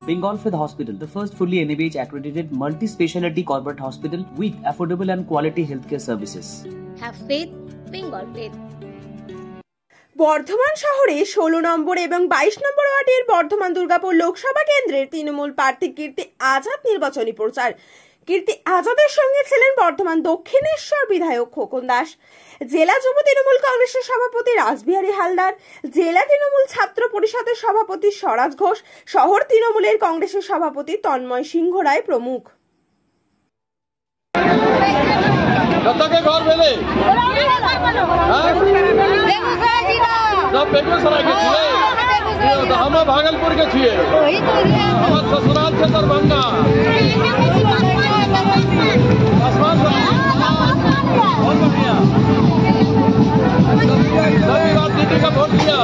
Bengal Fifth Hospital, the first fully NABH accredited multi-speciality corporate hospital with affordable and quality healthcare services. Have faith, Bengal Faith. Bardhaman শহরে 16 নম্বর এবং 22 নম্বর ওয়ার্ডের বর্ধমান দুর্গাপুর লোকসভা কেন্দ্রের তৃণমূল প্রার্থী কীর্তি আজাদ নির্বাচনী প্রচার। কীর্তি আজাদের সঙ্গে ছিলেন বর্ধমান দক্ষিণেশ্বর বিধায়ক খোকন দাস, জেলা যুব তৃণমূল কংগ্রেসের সভাপতি রাসবিহারী হালদার, জেলা তৃণমূল ছাত্র পরিষদের সভাপতি স্বরাজ ঘোষ, শহর তৃণমূলের কংগ্রেসের সভাপতি তন্ময় সিংহ রায় প্রমুখ। बेगूसराय के छिए तो हम भागलपुर के छिए हमार ससुराल से दरभंगा बहुत बढ़िया सभी राजनीति का वोट दिया।